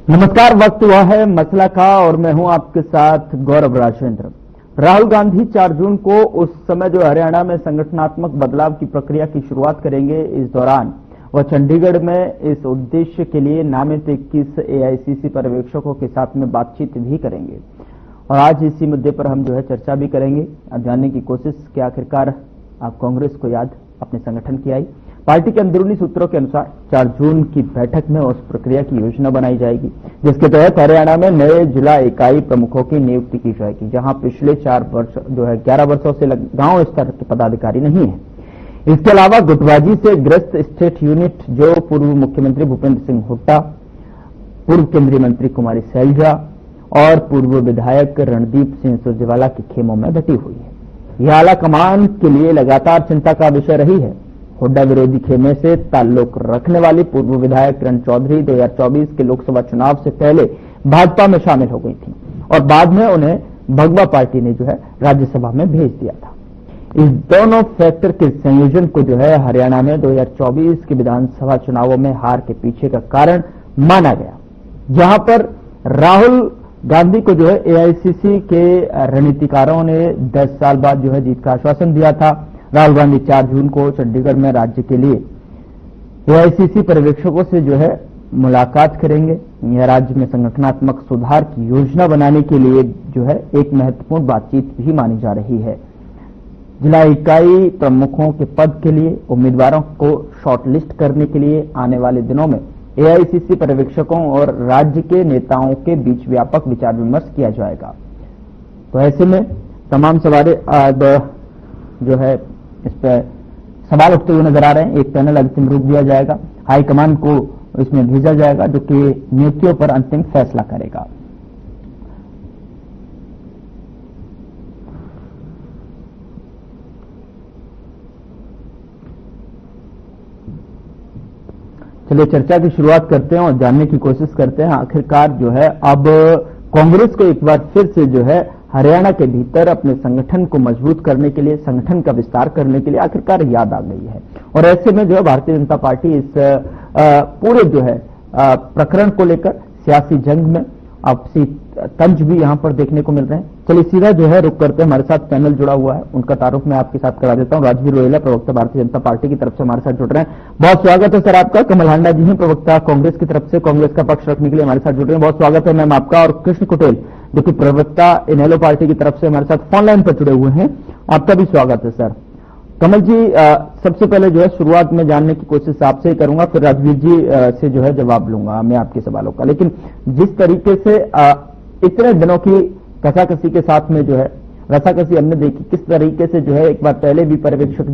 नमस्कार। वक्त हुआ है मसला का और मैं हूं आपके साथ गौरव राजेंद्र। राहुल गांधी 4 जून को उस समय जो हरियाणा में संगठनात्मक बदलाव की प्रक्रिया की शुरुआत करेंगे, इस दौरान वह चंडीगढ़ में इस उद्देश्य के लिए नामित 21 एआईसीसी पर्यवेक्षकों के साथ में बातचीत भी करेंगे। और आज इसी मुद्दे पर हम चर्चा भी करेंगे, जानने की कोशिश कि आखिरकार आप कांग्रेस को याद अपने संगठन की आई। पार्टी के अंदरूनी सूत्रों के अनुसार 4 जून की बैठक में उस प्रक्रिया की योजना बनाई जाएगी, जिसके तहत हरियाणा में नए जिला इकाई प्रमुखों की नियुक्ति की जाएगी, जहां पिछले 11 वर्षों से गांव स्तर के पदाधिकारी नहीं है। इसके अलावा गुटबाजी से ग्रस्त स्टेट यूनिट जो पूर्व मुख्यमंत्री भूपेंद्र सिंह हुड्डा, पूर्व केंद्रीय मंत्री कुमारी सैलजा और पूर्व विधायक रणदीप सिंह सुरजेवाला के खेमों में बटी हुई है। यह आला कमान के लिए लगातार चिंता का विषय रही है। हुड्डा विरोधी खेमे से ताल्लुक रखने वाली पूर्व विधायक किरण चौधरी 2024 के लोकसभा चुनाव से पहले भाजपा में शामिल हो गई थी और बाद में उन्हें भगवा पार्टी ने राज्यसभा में भेज दिया था। इस दोनों फैक्टर के संयोजन को हरियाणा में 2024 के विधानसभा चुनावों में हार के पीछे का कारण माना गया, जहां पर राहुल गांधी को एआईसीसी के रणनीतिकारों ने 10 साल बाद जीत का आश्वासन दिया था। राहुल गांधी 4 जून को चंडीगढ़ में राज्य के लिए एआईसीसी पर्यवेक्षकों से मुलाकात करेंगे। यह राज्य में संगठनात्मक सुधार की योजना बनाने के लिए एक महत्वपूर्ण बातचीत भी मानी जा रही है। जिला इकाई प्रमुखों के पद के लिए उम्मीदवारों को शॉर्टलिस्ट करने के लिए आने वाले दिनों में एआईसीसी पर्यवेक्षकों और राज्य के नेताओं के बीच व्यापक विचार विमर्श किया जाएगा। तो ऐसे में तमाम सवाल इस पर सवाल उठते हुए नजर आ रहे हैं। एक पैनल अंतिम रूप दिया जाएगा, हाईकमान को इसमें भेजा जाएगा, जो कि नियुक्तियों पर अंतिम फैसला करेगा। चलिए चर्चा की शुरुआत करते हैं और जानने की कोशिश करते हैं आखिरकार अब कांग्रेस को एक बार फिर से हरियाणा के भीतर अपने संगठन को मजबूत करने के लिए, संगठन का विस्तार करने के लिए आखिरकार याद आ गई है। और ऐसे में भारतीय जनता पार्टी इस पूरे प्रकरण को लेकर सियासी जंग में आपसी तंज भी यहां पर देखने को मिल रहे हैं। चलिए सीधा रुक करते हैं। हमारे साथ पैनल जुड़ा हुआ है, उनका तारुफ मैं आपके साथ करा देता हूं। राजवीर रोहिला, प्रवक्ता भारतीय जनता पार्टी की तरफ से हमारे साथ जुड़ रहे हैं। बहुत स्वागत है सर आपका। कमल हांडा जी हैं, प्रवक्ता कांग्रेस की तरफ से, कांग्रेस का पक्ष रखने के लिए हमारे साथ जुड़ रहे हैं। बहुत स्वागत है मैम आपका। और कृष्ण कुटेल जो कि प्रवक्ता इनेलो पार्टी की तरफ से हमारे साथ फोन लाइन पर जुड़े हुए हैं, आपका भी स्वागत है सर। कमल जी, सबसे पहले शुरुआत में जानने की कोशिश आपसे ही करूंगा, फिर राजवीर जी से जवाब लूंगा मैं आपके सवालों का। लेकिन जिस तरीके से इतने दिनों की कसाकसी के साथ में रसाकसी हमने देखी, किस तरीके से एक बार पहले भी पर्यवेक्षक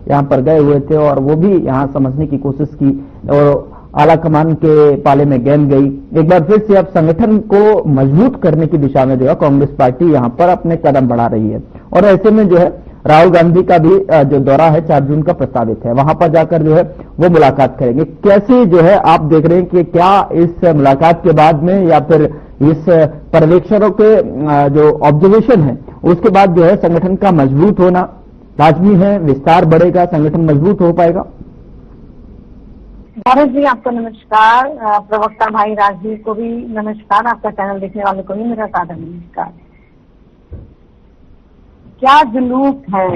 यहाँ पर गए हुए थे और वो भी यहाँ समझने की कोशिश की और आला कमान के पाले में गेंद गई। एक बार फिर से अब संगठन को मजबूत करने की दिशा में कांग्रेस पार्टी यहाँ पर अपने कदम बढ़ा रही है। और ऐसे में राहुल गांधी का भी जो दौरा है 4 जून का प्रस्तावित है, वहां पर जाकर वो मुलाकात करेंगे। कैसे आप देख रहे हैं कि क्या इस मुलाकात के बाद में या फिर इस पर्यवेक्षकों के जो ऑब्जर्वेशन है उसके बाद संगठन का मजबूत होना लाजमी है, विस्तार बढ़ेगा, संगठन मजबूत हो पाएगा? भारत जी आपको नमस्कार, प्रवक्ता भाई राजवीर को भी नमस्कार, आपका चैनल देखने वालों को भी मेरा सादर नमस्कार। क्या जुलूस है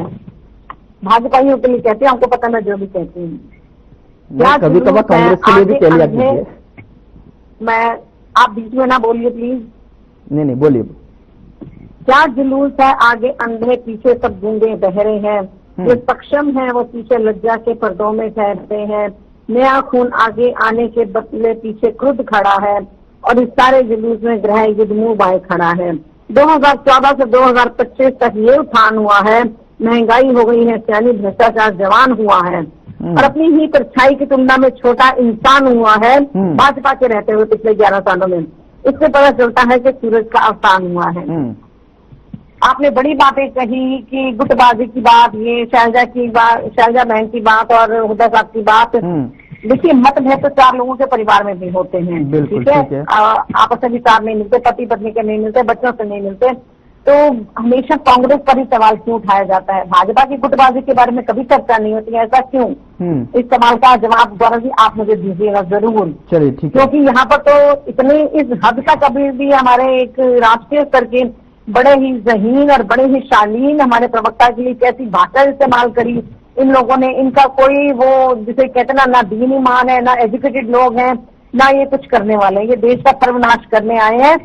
भाजपाइयों के लिए कहते हैं, हमको पता मैं जो भी कहती हूँ। क्या कभी कभी कांग्रेस के लिए भी कह लिया कीजिए। मैं आप बीच में ना बोलिए प्लीज। नहीं बोलिए। क्या जुलूस है, आगे अंधे पीछे सब गूंगे बहरे हैं, जो सक्षम है वो पीछे लज्जा के पर्दों में ठहरते हैं, नया खून आगे आने के बदले पीछे क्रुद्ध खड़ा है और इस सारे जुलूस में ग्रह युद्ध मुंह बाए खड़ा है। 2014 से 2025 तक ये उत्थान हुआ है, महंगाई हो गई है, सैन्य भ्रष्टाचार जवान हुआ है और अपनी ही परछाई की तुलना में छोटा इंसान हुआ है भाजपा के रहते हुए पिछले 11 सालों में। इससे पता चलता है कि सूरज का अवसान हुआ है। आपने बड़ी बातें कही कि गुटबाजी की बात, ये शैलजा बहन की बात और हुड्डा साहब की बात। देखिए, मतभेद तो 4 लोगों के परिवार में भी होते हैं, ठीक है। आपस में विचार नहीं मिलते, पति पत्नी के नहीं मिलते, बच्चों से नहीं मिलते, तो हमेशा कांग्रेस पर ही सवाल क्यों उठाया जाता है? भाजपा की गुटबाजी के बारे में कभी चर्चा नहीं होती है, ऐसा क्यों? इस सवाल का जवाब गौरव जी आप मुझे दीजिएगा जरूर। चलिए ठीक है। क्योंकि यहाँ पर तो इतनी इस हद तक अभी भी हमारे एक राष्ट्रीय स्तर के बड़े ही ज़हीन और बड़े ही शालीन हमारे प्रवक्ता के लिए कैसी भाषा इस्तेमाल करी इन लोगों ने। इनका कोई वो जिसे कहते ना दीन ईमान है, ना एजुकेटेड लोग हैं, ना ये कुछ करने वाले हैं। ये देश का सर्वनाश करने आए हैं,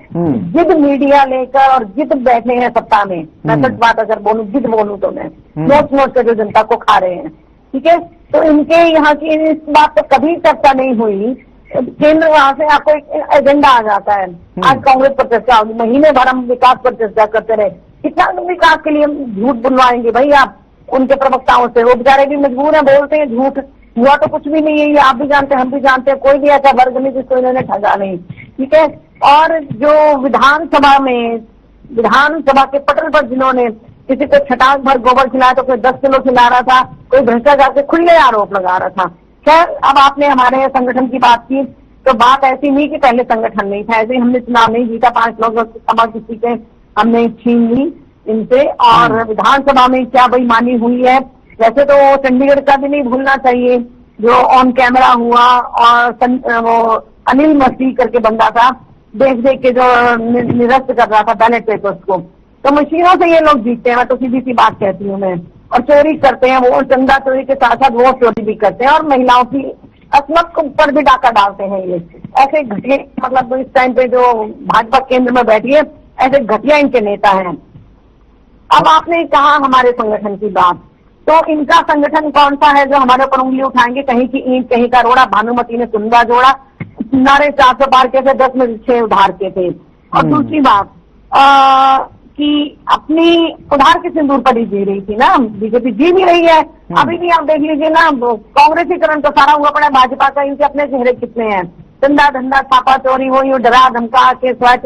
जिद मीडिया लेकर और जिद बैठे हैं सत्ता में। मैं सच बात अगर बोलूं, जिद बोलूं तो मैं नोट कर जो जनता को खा रहे हैं, ठीक है। तो इनके यहाँ की इस बात पर कभी चर्चा नहीं हुई। केंद्र वहां से आपको एक एजेंडा आ जाता है, आज कांग्रेस पर चर्चा होगी, महीने भर हम विकास पर चर्चा करते रहे। कितना विकास के लिए झूठ बुलवाएंगे भाई आप उनके प्रवक्ताओं से? वो बेचारे भी मजबूर हैं, बोलते हैं झूठ, हुआ तो कुछ भी नहीं है। ये आप भी जानते हैं, हम भी जानते हैं, कोई भी ऐसा वर्ग नहीं जिसको इन्होंने ठगा नहीं, ठीक है। और जो विधानसभा के पटल पर जिन्होंने किसी को छटाक भर गोबर खिलाया तो कोई 10 किलो खिला रहा था, कोई भ्रष्टाचार के खुले आरोप लगा रहा था। खैर, अब आपने हमारे संगठन की बात की तो बात ऐसी नहीं कि पहले संगठन नहीं था, ऐसे हमने चुनाव नहीं जीता, 5 लोग सभा की सीटें हमने छीन ली इनसे। और विधानसभा में क्या बेईमानी हुई है, वैसे तो चंडीगढ़ का भी नहीं भूलना चाहिए जो ऑन कैमरा हुआ, और वो अनिल मसीह करके बंदा था, देख देख के जो निरस्त कर रहा था बैलेट पेपर्स को। तो मशीनों से ये लोग जीतते हैं, मैं तो सीधी सी बात कहती हूँ मैं। और चोरी करते हैं, वो चंदा चोरी के साथ साथ वो चोरी भी करते हैं, और महिलाओं की असमत पर भी डाका डालते हैं ये ऐसे घटिया। मतलब इस टाइम पे जो भाजपा केंद्र में बैठी है, ऐसे घटिया इनके नेता हैं। अब आपने कहा हमारे संगठन की बात, तो इनका संगठन कौन सा है जो हमारे ऊपर उंगली उठाएंगे? कहीं की ईंट कहीं का रोड़ा, भानुमति ने सुंदर जोड़ा, नारे 400 पार के थे, 10 में 6 उधार के थे। और दूसरी बात कि अपनी उधार की सिंदूर पर ही जी रही थी ना, बीजेपी जी भी रही है। अभी भी आप देख लीजिए ना, कांग्रेसीकरण तो सारा हुआ पड़ा है भाजपा का। इनके अपने चेहरे कितने हैं, चंदा धंधा छापा चोरी, वो यूं डरा धमका के स्वायत्त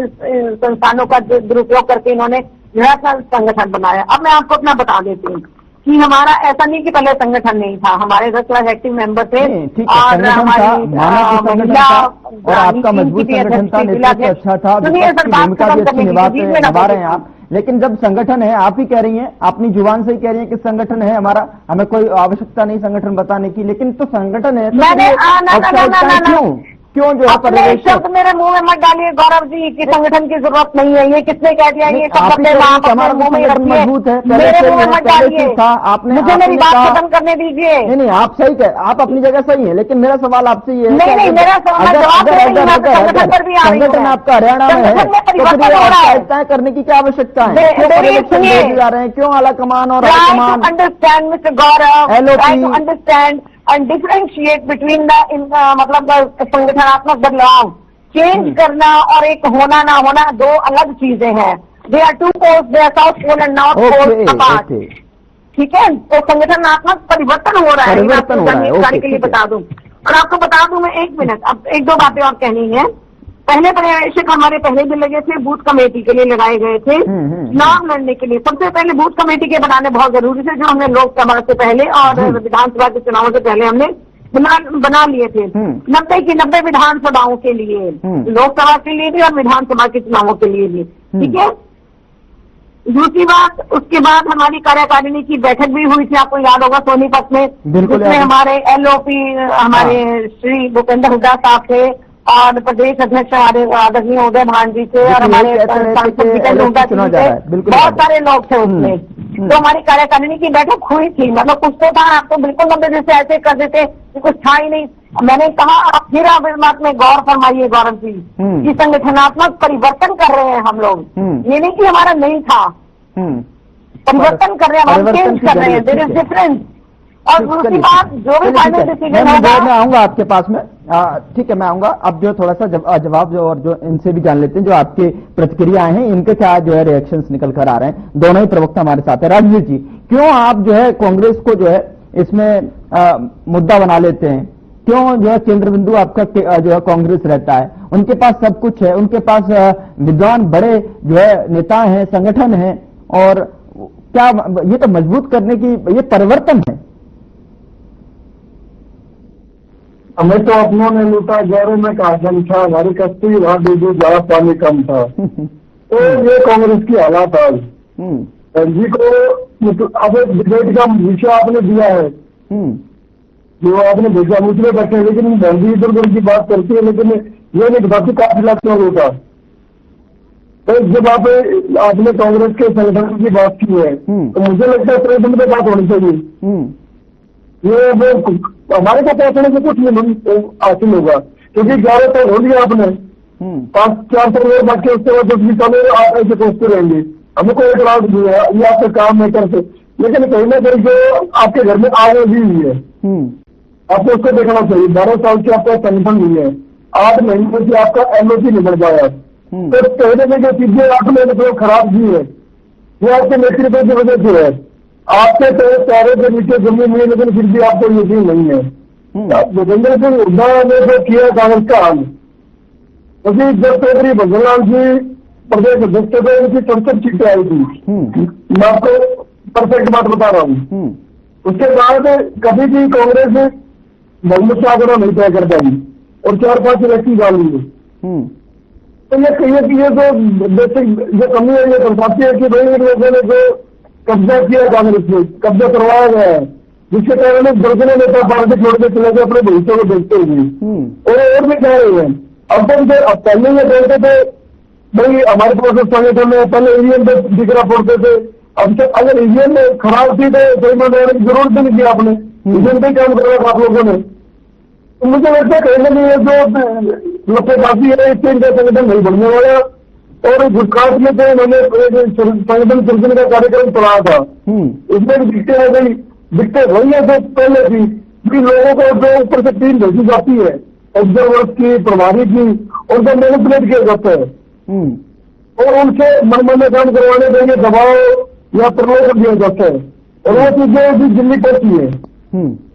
संस्थानों का दुरुपयोग करके इन्होंने संगठन बनाया। अब मैं आपको अपना बता देती हूँ कि हमारा ऐसा नहीं कि पहले संगठन नहीं था, हमारे 10 लाख एक्टिव मेंबर थे, और हमारी महिला और आपका मजबूत संगठन था, नेतृत्व अच्छा था, भूमिका भी अच्छी निभा रहे हैं आप। लेकिन जब संगठन है, आप ही कह रही हैं, अपनी जुबान से ही कह रही हैं कि संगठन है हमारा, हमें कोई आवश्यकता नहीं संगठन बताने की, लेकिन तो संगठन है तो क्यों जो है शब्द मेरे मुंह में मत डालिए गौरव जी की संगठन की जरूरत नहीं है। ये किसने कह दिया? ये सब हमारा मुंह में मजबूत है, मेरे मुंह में मत डालिए। आपने मुझे मेरी बात खत्म करने दीजिए। नहीं, आप सही कह, आप अपनी जगह सही है, लेकिन मेरा सवाल आपसे ये है, नहीं, मेरा संगठन पर भी संगठन आपका हरियाणा में है तो तय करने की क्या आवश्यकता है? जा रहे हैं क्यों आला कमान और understand mister Gaurav, understand and differentiate between the मतलब संगठनात्मक बदलाव, चेंज करना और एक होना ना होना दो अलग चीजें हैं। They are two poles, they are south pole and north pole apart, ठीक है। तो संगठनात्मक परिवर्तन हो रहा है, जानकारी के लिए बता दूं। और आपको बता दूं मैं, 1 मिनट, अब 1-2 बातें और कहनी है। पहले पर्यवेक्षक हमारे पहले भी लगे थे, बूथ कमेटी के लिए लगाए गए थे, चुनाव लड़ने के लिए। सबसे पहले बूथ कमेटी के बनाने बहुत जरूरी थे, जो हमने लोकसभा से पहले और विधानसभा के चुनावों से पहले हमने बना लिए थे। 90 की 90 विधानसभाओं के लिए, लोकसभा के लिए भी और विधानसभा के चुनावों के लिए भी, ठीक है। दूसरी बात, उसके बाद हमारी कार्यकारिणी की बैठक भी हुई थी, आपको याद होगा, सोनीपत में, जिसमें हमारे LOP हमारे श्री भूपेंद्र हुड्डा साहब थे, और प्रदेश अध्यक्ष हमारे आदरणीय उदय भान जी थे, और हमारे सांसद हुड्डा जी थे, बहुत सारे लोग थे उसमें। तो हमारी कार्यकारिणी की बैठक हुई थी, मतलब कुछ तो था। आप तो बिल्कुल लंबे जैसे ऐसे कर देते कि कुछ था ही नहीं। मैंने कहा आप फिर आप इस बात में गौर फरमाइए गौरव जी, कि संगठनात्मक परिवर्तन कर रहे हैं हम लोग, ये नहीं कि हमारा नहीं था, परिवर्तन कर रहे हैं, हम चेंज कर रहे हैं, देयर इज डिफरेंस। और दूसरी बात, जो भी फाइनल डिसीजन होगा, मैं आऊंगा आपके पास में, ठीक है, मैं आऊंगा। अब जो थोड़ा सा जवाब जो और जो इनसे भी जान लेते हैं, जो आपकी प्रतिक्रियाएं हैं, इनके क्या जो है रिएक्शंस निकल कर आ रहे हैं। दोनों ही प्रवक्ता हमारे साथ है। राजवीर जी, क्यों आप जो है कांग्रेस को जो है इसमें मुद्दा बना लेते हैं? क्यों जो है केंद्र बिंदु आपका जो है कांग्रेस रहता है? उनके पास सब कुछ है, उनके पास विद्वान बड़े जो है नेता हैं, संगठन है, और क्या ये तो मजबूत करने की, ये परिवर्तन है। हमें तो अपनों ने लूटा, गैरों में कहा जम था, हमारी कश्ती वहां डूबी, जहाँ पानी कम था। तो ये कांग्रेस की हालात आज हम्म जी को अब डिबेट का विषय आपने दिया है जो आपने भेजा मुझे बैठे हैं, लेकिन गांधी इधर उधर की बात करती है, लेकिन ये नहीं बताती काफी लाख लोगों का। तो जब आपने कांग्रेस के संगठन की बात की है तो मुझे लगता है प्रेसिडेंट पे बात होनी चाहिए। ये वो हमारे को पहुंचने से कुछ नहीं हासिल होगा, क्योंकि 11 तो हो लिया आपने, 500-400 लोग बाकी, उसके बाद 10 सालों आप ऐसे पहुंचते रहेंगे। हमको एक लाख दिया ये आपके काम नहीं करते, लेकिन कहीं ना कहीं जो आपके घर में आगे भी हुई है आपको उसको देखना चाहिए। 12 साल से आपका संगठन हुई है, 8 महीने से आपका एलओसी नहीं बढ़ पाया, तो कहने में जो चीजें आपने मतलब खराब की है ये आपके नेतृत्व की वजह से है। आपके तो पैरों के नीचे जमीन नहीं, लेकिन फिर भी आपको यकीन नहीं है। भूपेंद्र सिंह हुड्डा ने जो किया कांग्रेस का हाल, क्योंकि जब चौधरी भजनलाल जी प्रदेश अध्यक्ष थे उनकी 67 सीटें आई थी, मैं आपको परफेक्ट बात बता रहा हूँ। उसके बाद कभी भी कांग्रेस बहुमत से आंकड़ा नहीं तय कर पाई और 4-5 इलेक्शन डाल लिए। तो ये कहिए कि ये जो बेसिक जो कमी है ये दर्शाती है कि भाई इन लोगों ने जो कब्जा किया कांग्रेस में, कब्जा करवाया गया है, जिसके कारण दर्जनों नेता पार्टी छोड़ के चले गए अपने भविष्य को देखते हुए और भी कह रहे हैं। अब तक अब पहले ये बोलते थे भाई हमारे पास संगठन है, पहले ईवीएम पे दिखरा पड़ते थे, अब तक अगर ईवीएम में खराब थी तो कोई बनाने की जरूरत नहीं की आपने, ईवीएम पे काम करवा आप लोगों ने। तो मुझे लगता है कहीं ना कहीं जो लपेटासी है इससे इनका संगठन नहीं बढ़ने वाला, और गुजरात में तो मैंने संगठन सृजन का कार्यक्रम चलाया था, इसमें दिक्कतें आ गई, दिक्कत वही है जो पहले थी कि लोगों को जो ऊपर से टीम भेजी जाती है ऑब्जर्वर्स की, प्रभारी की, और जो मैनिपुलेट किया जाता है और उनसे मनमाने काम करवाने के लिए दबाव या प्रलोभन दिया जाता है, और वो चीजें भी दिल्ली पहुंची है।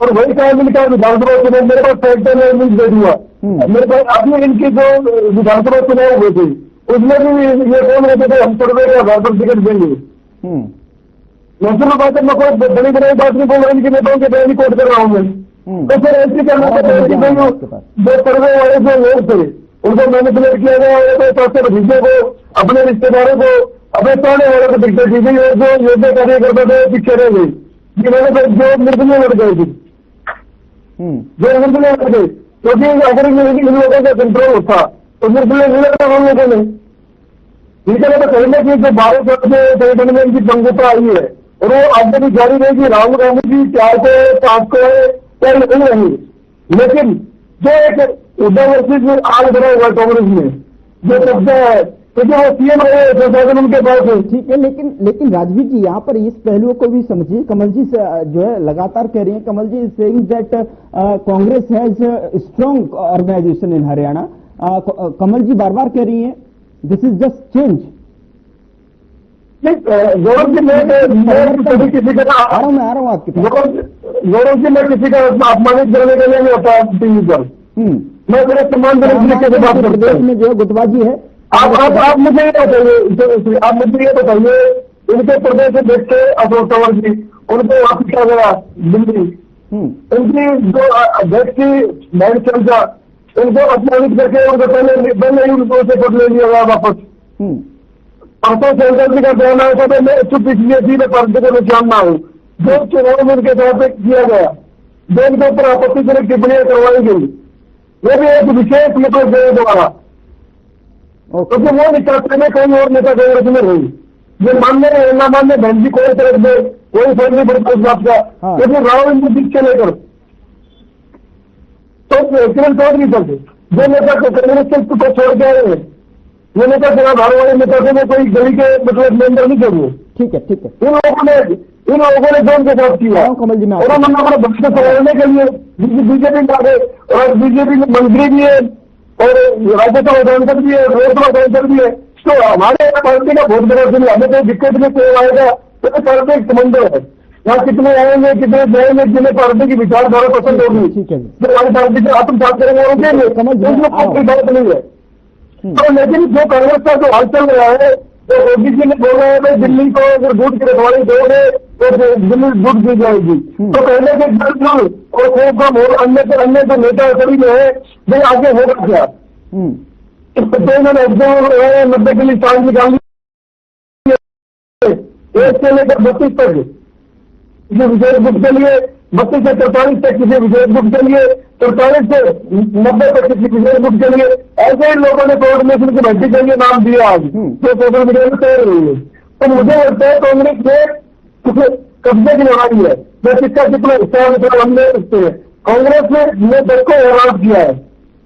और वही काम इनका विधानसभा चुनाव मेरे पास फैक्टर में दे दूंगा, मेरे पास अपने इनकी जो विधानसभा चुनाव हुए थे उसमें भी ये कौन रहते थे हम सर्वे के आधार पर टिकट देंगे। नेशनल बात है, मैं कोई बड़ी बड़ी बात नहीं बोल रहा, इनके नेताओं के बयान कोट कर रहा हूँ मैं। तो फिर ऐसी करना जो सर्वे वाले जो लोग थे उनको मैनिपुलेट किया गया, तो चाहते भतीजे को, अपने रिश्तेदारों को, अपने चाहने वालों को दिक्कत दी गई, और जो योग्य कार्यकर्ता थे पीछे रह गए, जिन्होंने जो निर्दलीय लड़ गए थे, जो निर्दलीय लड़ गए, क्योंकि अगर इन लोगों का कंट्रोल होता तो निर्दलीय नहीं लगता हम लोगों ने। ठीक है, तो कहीं ना कहीं जो 12 साल से संगठन में इनकी पंगुता आई है और वो आगे भी जारी रहेगी। राहुल गांधी जी 4 को 5 को क्या नहीं रही, लेकिन जो एक उद्धव वर्सेस आग बना हुआ कांग्रेस में जो कब्जा है, क्योंकि वो सीएम रहे प्रशासन उनके पास है। ठीक है, लेकिन राजवीर जी यहाँ पर इस पहलुओं को भी समझिए। कमल जी जो है लगातार कह रही है, Kamal ji saying that Congress has strong organisation in Haryana. Kamal ji बार बार कह रही हैं this is just change. Gaurav ji मैं किसी का आ रहा हूँ आपके पास। गौरव जी मैं किसी का अपमानित करने के लिए नहीं होता टीवी पर, मैं मेरे सम्मान तरीके से बात करता हूँ। में जो गुटबाजी है, आप मुझे ये बताइए, आप मुझे ये बताइए इनके प्रदेश अध्यक्ष अशोक तंवर जी, उनको वापस किया गया दिल्ली, उनकी जो अध्यक्ष की मैन चर्चा उनको अपमानित करके उनको पहले ही उनको से पद ले लिया गया वापस। परसों सेंटर जी का बयान आया था तो मैं चुप इसलिए थी मैं पार्टी को नुकसान ना हूँ, जो चुनाव में उनके साथ किया गया, जो उनके ऊपर आपत्तिजनक टिप्पणियां करवाई गई, वो भी एक विशेष मतलब देने द्वारा, क्योंकि वो निकालने में कई और नेता कांग्रेस में रही, ये मानने न मानने बहन जी कोई तरफ से कोई फर्क नहीं पड़ता उस बात का, क्योंकि राहुल जी से लेकर तो किरण चौधरी तक जो नेता कांग्रेस को छोड़ के आए हैं, ये नेता सेवाधार वाले नेता से कोई गली के मतलब मेंबर नहीं चाहिए। ठीक है, ठीक है। इन लोगों ने जो उनके साथ किया कमल जी, और उन्होंने अपना भविष्य संभालने के लिए बीजेपी में आ गए, और बीजेपी में मंत्री भी है और राज्यसभा सांसद भी है, लोकसभा सांसद भी है। तो हमारे पार्टी का बहुत बड़ा दिन, हमें कोई दिक्कत में कोई आएगा तो पार्टी एक समंदर है, यहाँ कितने आएंगे कितने जाएंगे, जिन्हें पार्टी की विचारधारा पसंद होगी, जो हमारी पार्टी से आत्मसात करेंगे उनके कोई बात नहीं है। तो लेकिन जो कांग्रेस का जो हाल चल रहा है, तो योगी जी ने बोला है भाई दिल्ली को अगर दूध की रखवाली दोगे तो दिल्ली दूध दी जाएगी, तो कहने के बिल्कुल और खूब कम और अन्य जो नेता सभी में है भाई आगे होगा क्या, इस पर 90 के लिए चांद निकाल 1 से लेकर 32 तक किसी विशेष गुट के लिए, 32 से 43 तक किसी विशेष गुट के लिए, 43 से 90 तक किसी विशेष गुट के लिए, ऐसे ही लोगों ने कोऑर्डिनेशन कमेटी के लिए नाम दिया आज, जो सोशल मीडिया में तैयार हुई है। तो मुझे लगता है कांग्रेस में कब्जे की लड़ाई है, मैं किसका कितना हिस्सा है मतलब हम ले सकते हैं। कांग्रेस ने दल को हैरान किया है।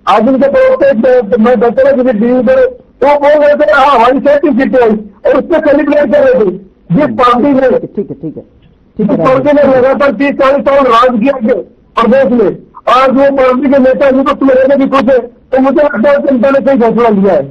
आज उनके प्रवक्ता मैं बैठा था किसी टीवी पर, वो बोल रहे थे हाँ हमारी 37 सीटें आई और उसमें सेलिब्रेट कर रहे थे जिस पार्टी ने जिस पार्टी ने लगातार 30-40 साल राज किया प्रदेश में, आज वो पार्टी के नेता जिनको तुम रहने की खुश है, तो मुझे लगता है जनता ने सही फैसला लिया है।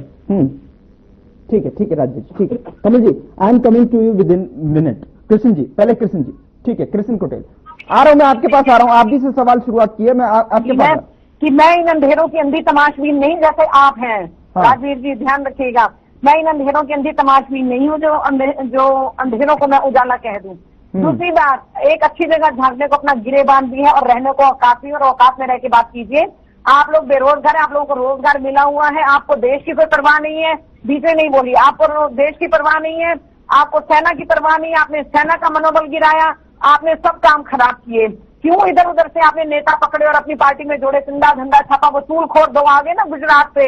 ठीक है राजेश, ठीक है Kamal ji, I am coming to you within minute. Krishna ji, पहले कृष्ण जी, ठीक है कृष्ण कोटेल, आ रहा हूं मैं आपके पास, आ रहा हूं। आप भी से सवाल शुरुआत किए, मैं आपके पास कि मैं इन अंधेरों की अंधी तमाशबीन नहीं जैसे आप हैं। हाँ। राजवीर जी ध्यान रखिएगा, मैं इन अंधेरों की अंधी तमाशबीन नहीं हूँ जो अंधेरों को मैं उजाला कह दूं। दूसरी बात, एक अच्छी जगह झांकने को अपना गिरेबान भी है और रहने को औकात भी, और औकात में रह के बात कीजिए। आप लोग बेरोजगार है, आप लोगों को रोजगार मिला हुआ है, आपको देश की कोई परवाह नहीं है, बीचे नहीं बोली, आपको देश की परवाह नहीं है, आपको सेना की परवाह नहीं है, आपने सेना का मनोबल गिराया, आपने सब काम खराब किए। क्यों इधर उधर से आपने नेता पकड़े और अपनी पार्टी में जोड़े, चंदा धंधा छापा वसूल खोर दो आगे ना गुजरात से।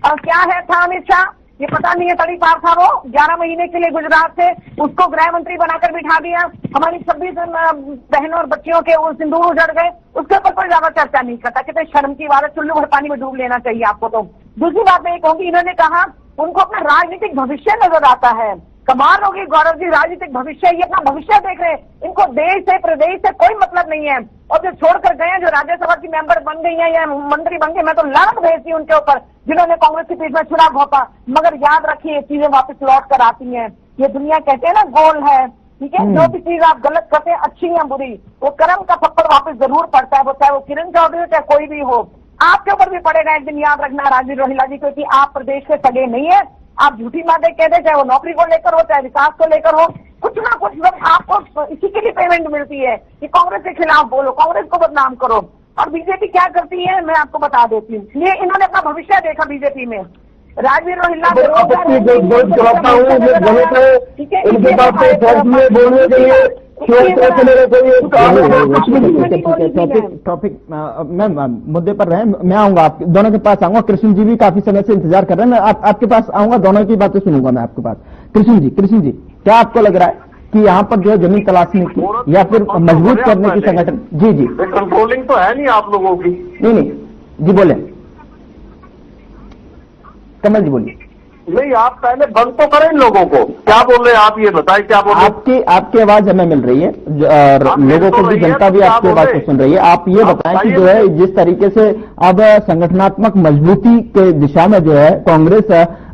और क्या है था अमित शाह, ये पता नहीं है, तड़ी पार था वो 11 महीने के लिए गुजरात से, उसको गृह मंत्री बनाकर बिठा दिया। हमारी 26 बहनों और बच्चियों के वो सिंदूर उजड़ गए, उसके ऊपर कोई ज्यादा चर्चा नहीं करता। कितने शर्म की बात है, चुल्लू भर पानी में डूब लेना चाहिए आपको। तो दूसरी बात मैं ये कहूंगी, इन्होंने कहा उनको अपना राजनीतिक भविष्य नजर आता है। कमाल होगी गौरव जी, राजनीतिक भविष्य, ये अपना भविष्य देख रहे हैं, इनको देश से प्रदेश से कोई मतलब नहीं है। और जो छोड़कर गए हैं, जो राज्यसभा की मेंबर बन गई हैं या मंत्री बन गए, मैं तो लानत भेजती हूँ उनके ऊपर, जिन्होंने कांग्रेस की पीठ में चुनाव घोंपा। मगर याद रखिए, ये चीजें वापस लौट कर आती हैं। ये दुनिया कहते हैं ना गोल है, ठीक है, जो भी चीज आप गलत करते हैं, अच्छी या बुरी, वो कर्म का पत्थर वापस जरूर पड़ता है, वो चाहे वो किरण चौधरी हो चाहे कोई भी हो। आपके ऊपर भी पड़ेगा एक दिन, याद रखना राजीव रोहिला जी, क्योंकि आप प्रदेश के सगे नहीं है। आप झूठी बातें कहते, चाहे वो नौकरी को लेकर हो चाहे विकास को लेकर हो, कुछ ना कुछ लोग आपको इसी के लिए पेमेंट मिलती है कि कांग्रेस के खिलाफ बोलो, कांग्रेस को बदनाम करो। और बीजेपी क्या करती है मैं आपको बता देती हूँ। ये इन्होंने अपना भविष्य देखा बीजेपी में। राजवीर रोहिल्ला टॉपिक मैं मुद्दे पर रहे, मैं आऊंगा आप दोनों के पास आऊंगा। कृष्ण जी भी काफी समय से इंतजार कर रहे हैं, मैं आपके पास आऊंगा, दोनों की बातें सुनूंगा मैं आपके पास। कृष्ण जी क्या आपको लग रहा है कि यहाँ पर जो है जमीन तलाशने की या फिर मजबूत करने की संगठन? जी कंट्रोलिंग तो है नहीं आप लोगों की। नहीं जी बोले, कमल जी बोलिए। नहीं, आप पहले बंद तो करें इन लोगों को। क्या बोल रहे हैं आप, ये बताएं क्या बोल रहे हैं? आपकी आवाज हमें मिल रही है और लोगों को भी, जनता भी आपकी आवाज को सुन रही है। आप ये बताएं कि जो है जिस तरीके से अब संगठनात्मक मजबूती के दिशा में जो है कांग्रेस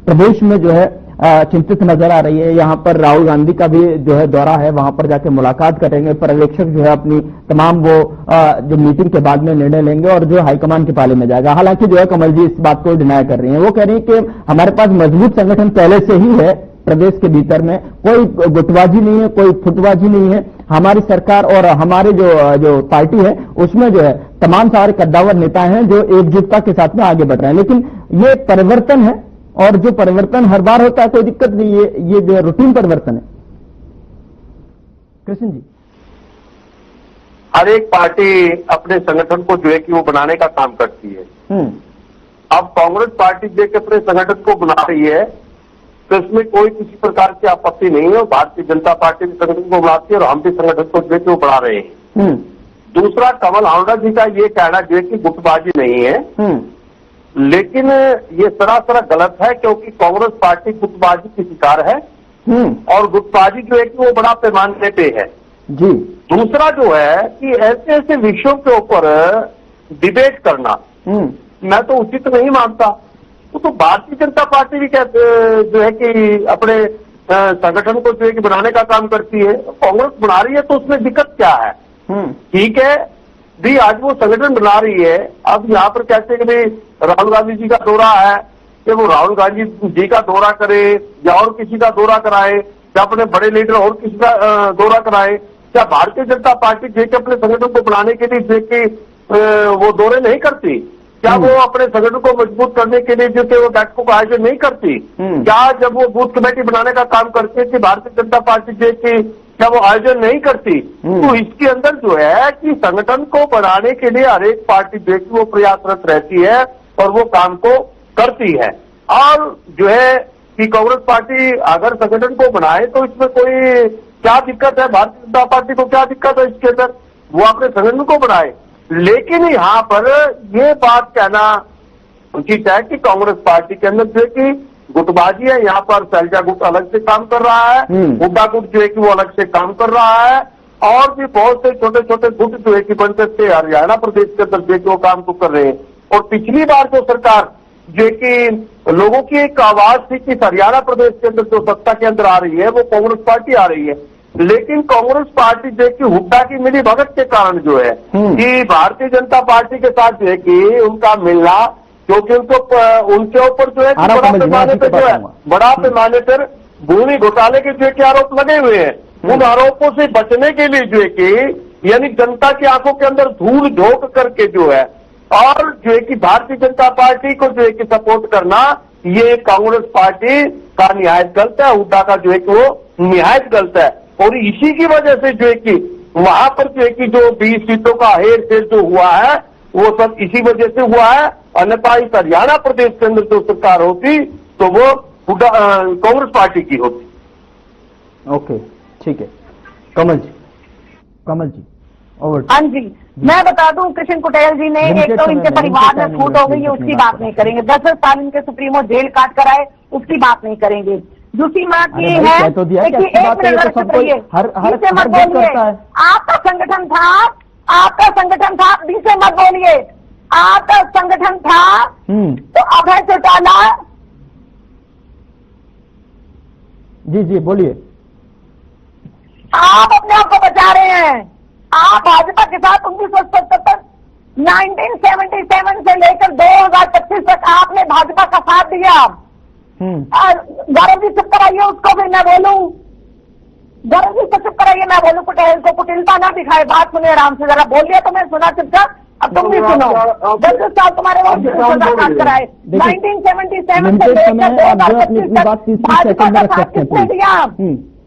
प्रदेश में जो है चिंतित नजर आ रही है। यहाँ पर राहुल गांधी का भी जो है दौरा है, वहां पर जाके मुलाकात करेंगे, पर्यवेक्षक जो है अपनी तमाम वो जो मीटिंग के बाद में निर्णय लेंगे और जो हाईकमान के पाले में जाएगा। हालांकि जो है कमल जी इस बात को डिनाई कर रही हैं, वो कह रही है कि हमारे पास मजबूत संगठन पहले से ही है प्रदेश के भीतर में, कोई गुटबाजी नहीं है, कोई फुटबाजी नहीं है। हमारी सरकार और हमारे जो पार्टी है उसमें जो है तमाम सारे कद्दावर नेता हैं जो एकजुटता के साथ में आगे बढ़ रहे हैं। लेकिन ये परिवर्तन है और जो परिवर्तन हर बार होता है कोई दिक्कत नहीं है, ये जो है रूटीन परिवर्तन है। कृष्ण जी, हर एक पार्टी अपने संगठन को जो है कि वो बनाने का काम करती है। अब कांग्रेस पार्टी जो कि अपने संगठन को बना रही है तो इसमें कोई किसी प्रकार की आपत्ति नहीं है। भारतीय जनता पार्टी भी संगठन को बनाती है और हम भी संगठन को जो है कि वो बढ़ा रहे हैं। दूसरा, कमल हावड़ा जी का ये कहना जो है कि गुटबाजी नहीं है, लेकिन ये सरासर गलत है, क्योंकि कांग्रेस पार्टी गुटबाजी की शिकार है और गुटबाजी जो है कि वो बड़ा पैमाने पे है जी। दूसरा जो है कि ऐसे ऐसे विषयों के ऊपर डिबेट करना मैं तो उचित नहीं मानता। तो भारतीय जनता पार्टी भी जो है कि अपने संगठन को जो है कि बनाने का काम करती है, कांग्रेस बना रही है तो उसमें दिक्कत क्या है? ठीक है भी, आज वो संगठन बना रही है। अब यहाँ पर कहते हैं कि भाई राहुल गांधी जी का दौरा है, कि वो राहुल गांधी जी का दौरा करे या और किसी का दौरा कराए या अपने बड़े लीडर और किसी का दौरा कराए। क्या भारतीय जनता पार्टी जो कि अपने संगठन को बनाने के लिए जो कि वो दौरे नहीं करती? क्या वो अपने संगठन को मजबूत करने के लिए जो थे वो बैठकों का आयोजन नहीं करती? क्या जब वो बूथ कमेटी बनाने का काम करती थी भारतीय जनता पार्टी जो थी, क्या वो आयोजन नहीं करती? तो इसके अंदर जो है कि संगठन को बढ़ाने के लिए हर एक पार्टी जो है कि वो प्रयासरत रहती है और वो काम को करती है। और जो है कि कांग्रेस पार्टी अगर संगठन को बनाए तो इसमें कोई क्या दिक्कत है? भारतीय जनता पार्टी को क्या दिक्कत है इसके अंदर? वो अपने संगठन को बनाए। लेकिन यहाँ पर ये बात कहना उचित है कि कांग्रेस पार्टी के अंदर जो है कि गुटबाजी है। यहाँ पर शैलजा गुट अलग से काम कर रहा है, हुड्डा गुट जो है कि वो अलग से काम कर रहा है, और भी बहुत से छोटे छोटे गुट जो है कि बनते थे हरियाणा प्रदेश के अंदर जो है कि वो काम तो कर रहे हैं। और पिछली बार जो सरकार जो है कि लोगों की एक आवाज थी कि हरियाणा प्रदेश के अंदर जो सत्ता के अंदर आ रही है वो कांग्रेस पार्टी आ रही है, लेकिन कांग्रेस पार्टी जो है कि हुड्डा की मिली भगत के कारण जो है कि भारतीय जनता पार्टी के साथ जो है कि उनका मिलना, क्योंकि उनके ऊपर जो है बड़ा पैमाने पर जो है बड़ा पैमाने पर भूमि घोटाले के जो है कि आरोप लगे हुए हैं। उन आरोपों से बचने के लिए जो है कि यानी जनता की आंखों के अंदर धूल झोंक करके जो है और जो है कि भारतीय जनता पार्टी को जो है कि सपोर्ट करना, ये कांग्रेस पार्टी का निहायत गलत है, हुड्डा का जो है कि वो निहायत गलत है। और इसी की वजह से जो है कि वहां पर जो है कि जो 20 सीटों का हेर फेर जो हुआ है वो सब इसी वजह से हुआ है। अन्यथा इस हरियाणा प्रदेश के अंदर जो सरकार होती तो वो कांग्रेस पार्टी की होती। ओके, ठीक है। कमल जी ओवर। हाँ जी, मैं बता दूं कृष्ण कुटेल जी ने एक तो इनके परिवार में फूट हो गई है उसकी बात नहीं करेंगे, 10 साल इनके सुप्रीमो जेल काट कर आए उसकी बात नहीं करेंगे। दूसरी बात ये है तो कि एक मिनट मत बोलिए, आपका संगठन था, बीच में मत बोलिए, आपका संगठन था तो अभय चौटाला। जी बोलिए। आप अपने आप को बचा रहे हैं। आप भाजपा के साथ 1977 से लेकर 2025 तक आपने भाजपा का साथ दिया। गौरव जी चुप कराइए उसको, फिर मैं बोलूं। गौरव जी चुप कराइए, मैं बोलूं। कुटेल को कुटिलता ना दिखाए, बात सुने आराम से, जरा बोलिए तो मैं सुना चुपचाप। अब तुम भी सुनो। 10 साल तुम्हारे वो काट कराए, 1977 से लेकर 2025 तक भाजपा का साथ किसने दिया?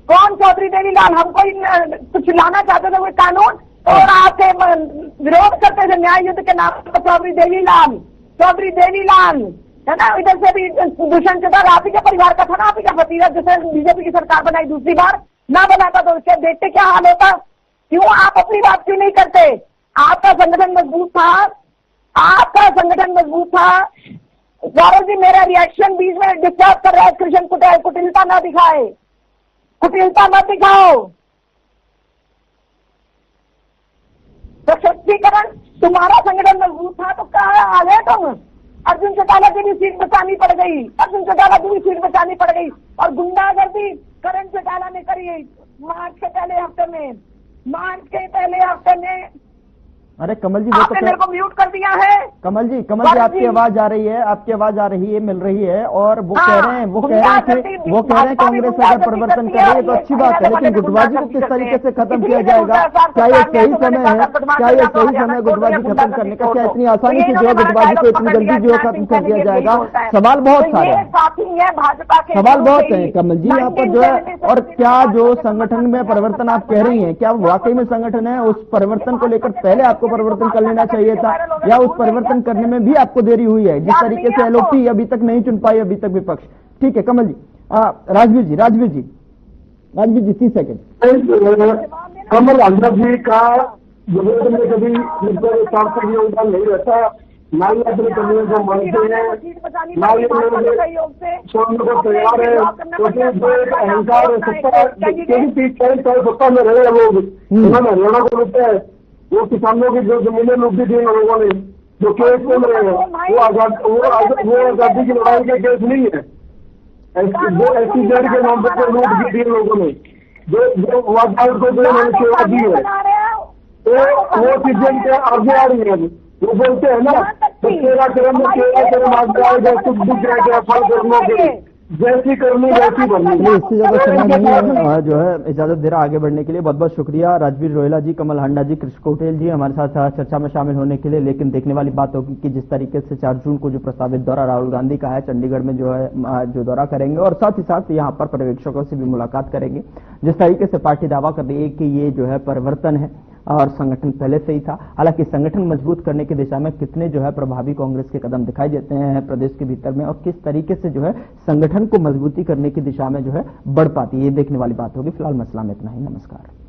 कौन? चौधरी देवीलाल। हमको कुछ लाना चाहते थे कोई कानून और आपके विरोध करते थे न्याय युद्ध के नाम पर। चौधरी देवीलाल है ना, इधर से भी दुष्यंत चौटाला आप ही के परिवार का था ना, आप ही का भतीजा, जिसे बीजेपी की सरकार बनाई दूसरी बार ना बनाता तो उसके देखते क्या हाल होता। क्यों आप अपनी बात क्यों नहीं करते? आपका संगठन मजबूत था, गौरव जी मेरा रिएक्शन बीच में डिस्टर्ब कर रहा है। कृष्ण कुटेल कुटिलता ना दिखाए, कुटिलता मत दिखाओ। सशक्तिकरण, तुम्हारा संगठन मजबूत था तो कहाँ आ गए तुम? अर्जुन चौटाला की भी सीट बचानी पड़ गई, और गुंडागर्दी करण चौटाला ने करी मार्च के पहले हफ्ते में। अरे कमल जी, आपने मेरे को म्यूट कर दिया है। कमल जी आपकी आवाज आ रही है, मिल रही है, और वो कह रहे हैं कांग्रेस अगर परिवर्तन कर रही है तो अच्छी बात है, लेकिन गुटबाजी को किस तरीके से खत्म किया जाएगा? क्या ये सही समय है? गुटबाजी खत्म करने का? क्या इतनी आसानी से जो है गुटबाजी को इतनी जल्दी जो है खत्म कर दिया जाएगा? सवाल बहुत सारे हैं कमल जी यहाँ पर जो है। और क्या जो संगठन में परिवर्तन आप कह रही हैं, क्या वाकई में संगठन है? उस परिवर्तन को लेकर पहले आपको परिवर्तन कर लेना चाहिए था, या उस परिवर्तन करने में भी आपको देरी हुई है? जिस तरीके से एलओपी अभी तक नहीं चुन पाई अभी तक विपक्ष। ठीक है कमल जी। राजवीर जी 30 सेकंड। कमल अहमद जी का विरोध में कभी योगदान नहीं रहता, ना ही अपने कर्मियों को मानते हैं, ना ही छोड़ने को तैयार है, क्योंकि जो एक अहंकार सत्ता में रहे लोग, उन्होंने हरियाणा को लूटा है। वो किसानों की जो जमीनें लूटी थी लोगों ने, जो केस चल रहे हैं, वो आजादी की लड़ाई के केस नहीं है। जो SEZ के नाम पर लूट की थी लोगों ने, जो वादावट को सेवा दी है, वो चीजें के आगे आ रही है। वो बोलते हैं ना, तेरा कर्म आगे आएगा, सुख दुख जाएगा, फल कर्मों के। जैसी करनी वैसी बननी। चलिए, इससे ज्यादा समय नहीं है, जो है इजाजत दे रहा आगे बढ़ने के लिए। बहुत बहुत शुक्रिया राजवीर रोहिला जी, कमल हांडा जी, कृष्ण कोटेल जी हमारे साथ चर्चा में शामिल होने के लिए। लेकिन देखने वाली बात होगी कि जिस तरीके से 4 जून को जो प्रस्तावित दौरा राहुल गांधी का है, चंडीगढ़ में जो है जो दौरा करेंगे और साथ ही साथ यहाँ पर पर्यवेक्षकों से भी मुलाकात करेंगे। जिस तरीके से पार्टी दावा कर रही है कि ये जो है परिवर्तन है और संगठन पहले से ही था, हालांकि संगठन मजबूत करने की दिशा में कितने जो है प्रभावी कांग्रेस के कदम दिखाई देते हैं प्रदेश के भीतर में और किस तरीके से जो है संगठन को मजबूती करने की दिशा में जो है बढ़ पाती है, ये देखने वाली बात होगी। फिलहाल मसला में इतना ही। नमस्कार।